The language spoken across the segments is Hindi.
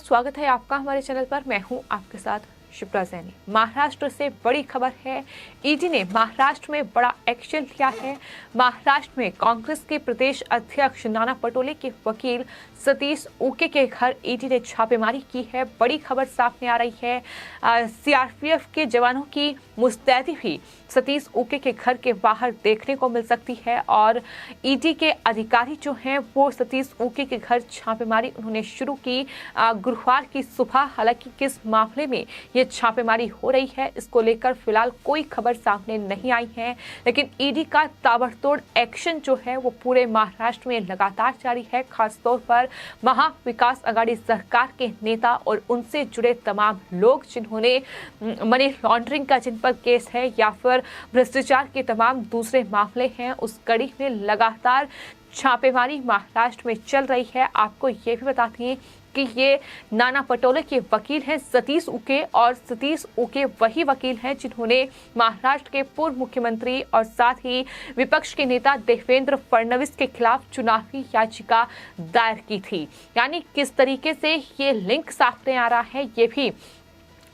स्वागत है आपका हमारे चैनल पर। मैं हूं आपके साथ शिप्रा सैनी। महाराष्ट्र से बड़ी खबर है। ईडी ने महाराष्ट्र में बड़ा एक्शन लिया है। महाराष्ट्र में कांग्रेस के प्रदेश अध्यक्ष नाना पटोले के वकील सतीश उके के घर ईडी ने छापेमारी की है। बड़ी खबर सामने आ रही है। सीआरपीएफ के जवानों की मुस्तैदी भी सतीश उके के घर के बाहर देखने को मिल सकती है और ईडी के अधिकारी जो हैं वो सतीश उके के घर छापेमारी उन्होंने शुरू की गुरुवार की सुबह। हालांकि किस मामले में ये छापेमारी हो रही है इसको लेकर फिलहाल कोई खबर सामने नहीं आई है, लेकिन ईडी का ताबड़तोड़ एक्शन जो है वो पूरे महाराष्ट्र में लगातार जारी है। खासतौर पर महा विकास आघाड़ी सरकार के नेता और उनसे जुड़े तमाम लोग जिन्होंने मनी लॉन्ड्रिंग का जिन पर केस है या फिर भ्रष्टाचार के तमाम दूसरे मामले हैं, उस कड़ी में लगातार छापेमारी महाराष्ट्र में चल रही है। आपको ये भी बताते हैं कि ये नाना पटोले के वकील हैं सतीश उके, और सतीश उके वही वकील हैं जिन्होंने महाराष्ट्र के पूर्व मुख्यमंत्री और साथ ही विपक्ष के नेता देवेंद्र फडणवीस के खिलाफ चुनावी याचिका दायर की थी। यानी किस तरीके से ये लिंक सामने आ रहा है ये भी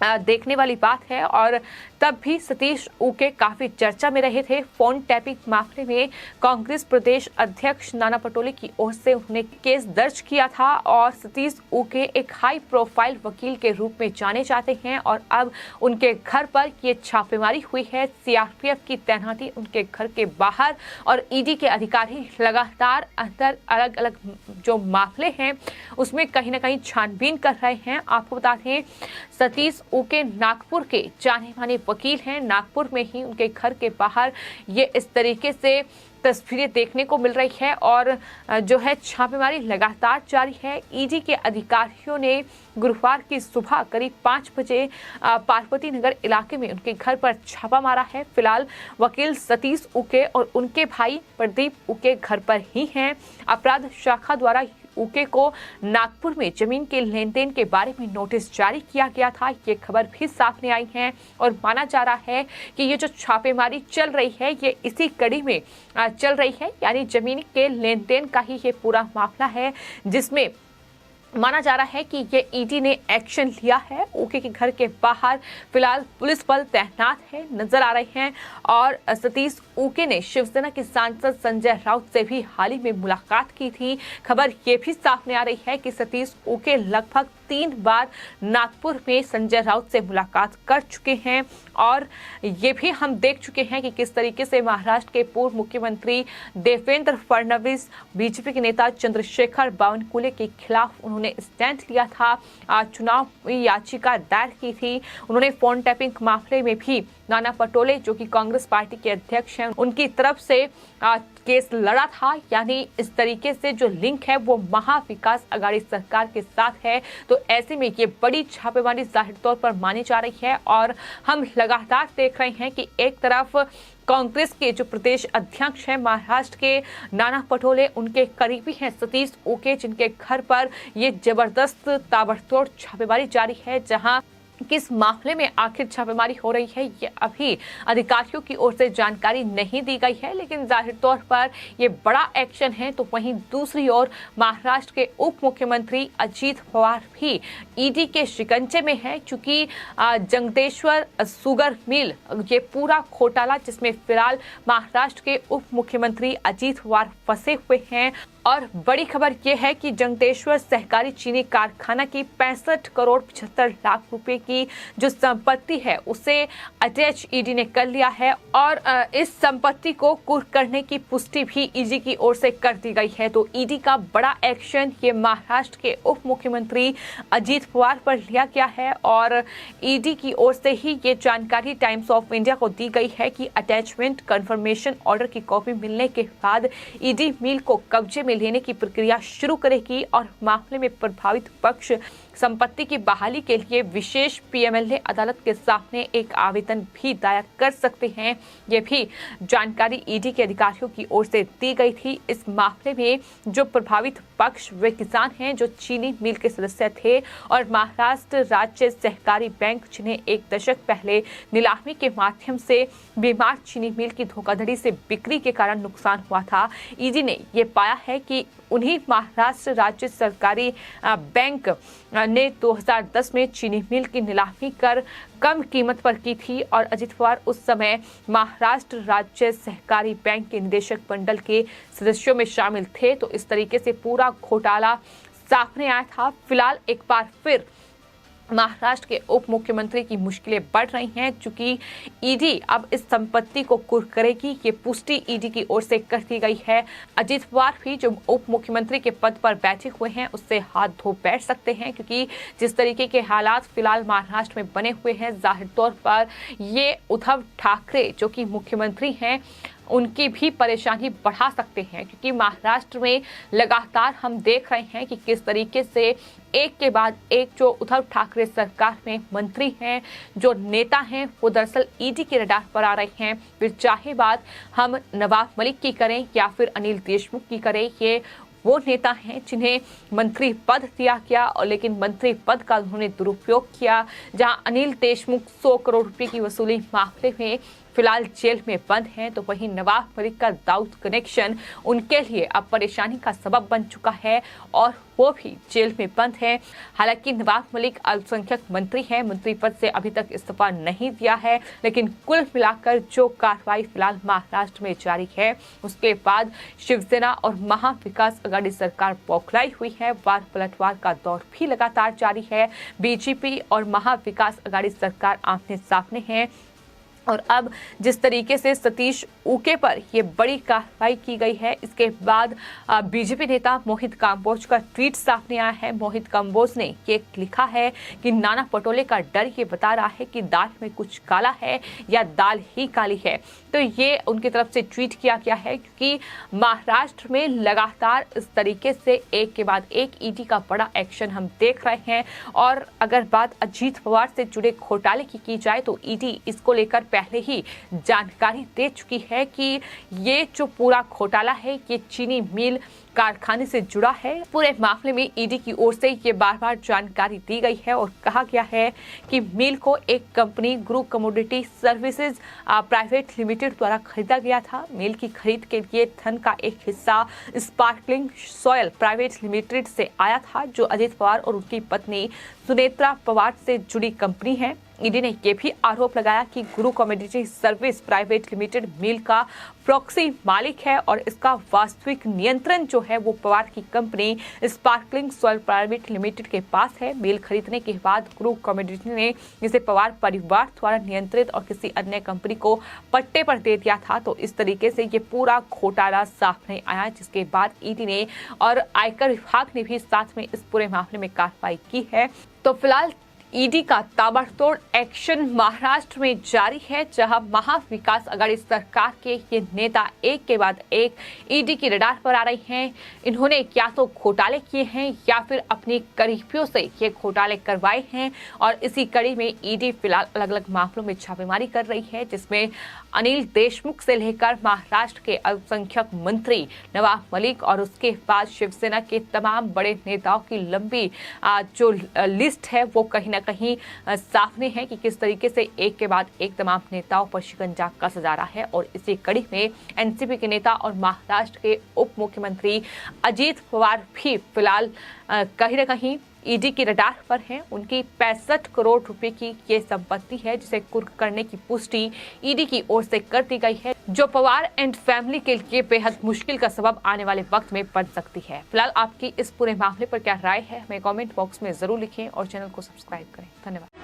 देखने वाली बात है। और तब भी सतीश उके काफी चर्चा में रहे थे। फोन टैपिंग मामले में कांग्रेस प्रदेश अध्यक्ष नाना पटोले की ओर से उन्होंने केस दर्ज किया था और सतीश उके एक हाई प्रोफाइल वकील के रूप में जाने जाते हैं और अब उनके घर पर ये छापेमारी हुई है। सीआरपीएफ की तैनाती उनके घर के बाहर और ईडी के अधिकारी लगातार अंदर अलग अलग जो मामले हैं उसमें कहीं ना कहीं छानबीन कर रहे हैं। आपको बता दें सतीश उके नागपुर के जाने माने वकील हैं। नागपुर में ही उनके घर के बाहर ये इस तरीके से तस्वीरें देखने को मिल रही है और जो है छापेमारी लगातार जारी है। ईडी के अधिकारियों ने गुरुवार की सुबह करीब 5 बजे पार्वती नगर इलाके में उनके घर पर छापा मारा है। फिलहाल वकील सतीश उके और उनके भाई प्रदीप उके घर पर ही हैं। अपराध शाखा द्वारा उके को नागपुर में जमीन के लेन देन के बारे में नोटिस जारी किया गया था। ये खबर भी सामने आई है और माना जा रहा है कि ये जो छापेमारी चल रही है ये इसी कड़ी में चल रही है। यानी जमीन के लेन देन का ही ये पूरा मामला है जिसमें माना जा रहा है कि ये ईडी ने एक्शन लिया है। उके के घर के बाहर फिलहाल पुलिस बल तैनात है नजर आ रहे हैं और सतीश उके ने शिवसेना के सांसद संजय राउत से भी हाल ही में मुलाकात की थी। खबर ये भी सामने आ रही है कि सतीश उके लगभग 3 बार नागपुर में संजय राउत से मुलाकात कर चुके हैं और ये भी हम देख चुके हैं कि किस तरीके से महाराष्ट्र के पूर्व मुख्यमंत्री देवेंद्र फडणवीस बीजेपी के नेता चंद्रशेखर बावनकुले के खिलाफ उन्होंने स्टैंड लिया था, चुनाव याचिका दायर की थी। उन्होंने फोन टैपिंग मामले में भी नाना पटोले जो कि कांग्रेस पार्टी के अध्यक्ष हैं उनकी तरफ से केस लड़ा था। यानी इस तरीके से जो लिंक है वो महा विकास आघाड़ी सरकार के साथ है। तो ऐसे में ये बड़ी छापेमारी जाहिर तौर पर मानी जा रही है और हम लगातार देख रहे हैं कि एक तरफ कांग्रेस के जो प्रदेश अध्यक्ष हैं महाराष्ट्र के नाना पटोले उनके करीबी हैं सतीश उके जिनके घर पर ये जबरदस्त ताबड़तोड़ छापेमारी जारी है। जहां किस मामले में आखिर छापेमारी हो रही है ये अभी अधिकारियों की ओर से जानकारी नहीं दी गई है, लेकिन जाहिर तौर पर ये बड़ा एक्शन है। तो वहीं दूसरी ओर महाराष्ट्र के उप मुख्यमंत्री अजीत पवार भी ईडी के शिकंजे में है, क्योंकि जंगतेश्वर शुगर मिल ये पूरा घोटाला जिसमें फिलहाल महाराष्ट्र के उप मुख्यमंत्री अजीत पवार फंसे हुए हैं। और बड़ी खबर यह है कि जंगतेश्वर सहकारी चीनी कारखाना की 65 करोड़ 75 लाख रुपए की जो संपत्ति है उसे अटैच ईडी ने कर लिया है और इस संपत्ति को कुर्क करने की पुष्टि भी ईडी की ओर से कर दी गई है। तो ईडी का बड़ा एक्शन ये महाराष्ट्र के उप मुख्यमंत्री अजीत पवार पर लिया गया है और ईडी की ओर से ही ये जानकारी टाइम्स ऑफ इंडिया को दी गई है कि अटैचमेंट कंफर्मेशन ऑर्डर की कॉपी मिलने के बाद ईडी मिल को कब्जे में लेने की प्रक्रिया शुरू करेगी और मामले में प्रभावित पक्ष संपत्ति की बहाली के लिए विशेष पीएमएलए अदालत के सामने एक आवेदन भी दायर कर सकते हैं। ये भी जानकारी ईडी के अधिकारियों की ओर से दी गई थी। इस मामले में जो प्रभावित पक्ष वे किसान हैं जो चीनी मिल के सदस्य थे और महाराष्ट्र राज्य सहकारी बैंक जिन्हें 1 दशक पहले नीलामी के माध्यम से बीमार चीनी मिल की धोखाधड़ी से बिक्री के कारण नुकसान हुआ था। ईडी ने ये पाया है कि उन्हीं महाराष्ट्र राज्य सहकारी बैंक ने 2010 में चीनी मिल की नीलामी कर कम कीमत पर की थी और अजित पवार उस समय महाराष्ट्र राज्य सहकारी बैंक के निदेशक मंडल के सदस्यों में शामिल थे। तो इस तरीके से पूरा घोटाला सामने आया था। फिलहाल एक बार फिर महाराष्ट्र के उप मुख्यमंत्री की मुश्किलें बढ़ रही हैं, क्योंकि ईडी अब इस संपत्ति को कुर्क करेगी। ये पुष्टि ईडी की ओर से कर दी गई है। अजित पवार भी जो उप मुख्यमंत्री के पद पर बैठे हुए हैं उससे हाथ धो बैठ सकते हैं, क्योंकि जिस तरीके के हालात फिलहाल महाराष्ट्र में बने हुए हैं, जाहिर तौर पर ये उद्धव ठाकरे जो कि मुख्यमंत्री हैं उनकी भी परेशानी बढ़ा सकते हैं, क्योंकि महाराष्ट्र में लगातार हम देख रहे हैं कि किस तरीके से एक के बाद एक जो उद्धव ठाकरे सरकार में मंत्री हैं, जो नेता हैं, वो दरअसल ईडी के रडार पर आ रहे हैं। फिर चाहे बात हम नवाब मलिक की करें या फिर अनिल देशमुख की करें, ये वो नेता हैं जिन्हें मंत्री पद दिया गया और लेकिन मंत्री पद का उन्होंने दुरुपयोग किया। जहां अनिल देशमुख 100 करोड़ रुपए की वसूली मामले में फिलहाल जेल में बंद हैं, तो वहीं नवाब मलिक का दाऊद कनेक्शन उनके लिए अब परेशानी का सबब बन चुका है और वो भी जेल में बंद है। हालांकि नवाब मलिक अल्पसंख्यक मंत्री हैं, मंत्री पद से अभी तक इस्तीफा नहीं दिया है, लेकिन कुल मिलाकर जो कार्रवाई फिलहाल महाराष्ट्र में जारी है उसके बाद शिवसेना और महाविकास आघाड़ी सरकार बौखलाई हुई है। वार पलटवार का दौर भी लगातार जारी है। बीजेपी और महाविकास आघाड़ी सरकार आमने सामने है और अब जिस तरीके से सतीश उके पर यह बड़ी कार्रवाई की गई है, इसके बाद बीजेपी नेता मोहित कांबोज का ट्वीट सामने आया है। मोहित कांबोज ने ये लिखा है कि नाना पटोले का डर ये बता रहा है कि दाल में कुछ काला है या दाल ही काली है। तो ये उनकी तरफ से ट्वीट किया गया है, क्योंकि महाराष्ट्र में लगातार इस तरीके से एक के बाद एक ईडी का बड़ा एक्शन हम देख रहे हैं। और अगर बात अजीत पवार से जुड़े घोटाले की जाए तो ईडी इसको लेकर पहले ही जानकारी दे चुकी है कि ये जो पूरा घोटाला है ये चीनी मिल कारखाने से जुड़ा है। पूरे मामले में ईडी की ओर से ये बार-बार जानकारी दी गई है और कहा गया है कि मिल को एक कंपनी गुरु कमोडिटी सर्विसेज प्राइवेट लिमिटेड द्वारा खरीदा गया था। मिल की खरीद के लिए धन का एक हिस्सा स्पार्कलिंग सॉयल प्राइवेट लिमिटेड से आया था, जो अजित पवार और उनकी पत्नी सुनेत्रा पवार से जुड़ी कंपनी है। ईडी ने यह भी आरोप लगाया कि गुरु कमोडिटी सर्विस प्राइवेट लिमिटेड मिल का प्रॉक्सी मालिक है और इसका वास्तविक नियंत्रण जो है वो पवार की company sparkling soil private limited के पास है। मिल खरीदने के बाद गुरु कमोडिटी ने इसे पवार परिवार द्वारा नियंत्रित और किसी अन्य कंपनी को पट्टे पर दे दिया था। तो इस तरीके से ये पूरा घोटाला सामने आया, जिसके बाद ईडी ने और आयकर विभाग ने भी साथ में इस पूरे मामले में कार्रवाई की है। तो फिलहाल ईडी का ताबड़तोड़ एक्शन महाराष्ट्र में जारी है, जहां महाविकास आघाड़ी सरकार के ये नेता एक के बाद एक ईडी की रडार पर आ रहे हैं। इन्होंने क्या तो घोटाले किए हैं या फिर अपनी करीबियों से ये घोटाले करवाए हैं और इसी कड़ी में ईडी फिलहाल अलग अलग मामलों में छापेमारी कर रही है, जिसमें अनिल देशमुख से लेकर महाराष्ट्र के अल्पसंख्यक मंत्री नवाब मलिक और उसके बाद शिवसेना के तमाम बड़े नेताओं की लंबी जो लिस्ट है वो कहीं ना कहीं सामने है कि किस तरीके से एक के बाद एक तमाम नेताओं पर शिकंजा कसा जा रहा है। और इसी कड़ी में एनसीपी के नेता और महाराष्ट्र के उप मुख्यमंत्री अजित पवार भी फिलहाल कहीं ना कहीं ईडी की रडार पर हैं। उनकी 65 करोड़ रुपए की ये संपत्ति है जिसे कुर्क करने की पुष्टि ईडी की ओर से कर दी गई है, जो पवार एंड फैमिली के लिए बेहद मुश्किल का सबब आने वाले वक्त में बन सकती है। फिलहाल आपकी इस पूरे मामले पर क्या राय है, हमें कमेंट बॉक्स में जरूर लिखें और चैनल को सब्सक्राइब करें। धन्यवाद।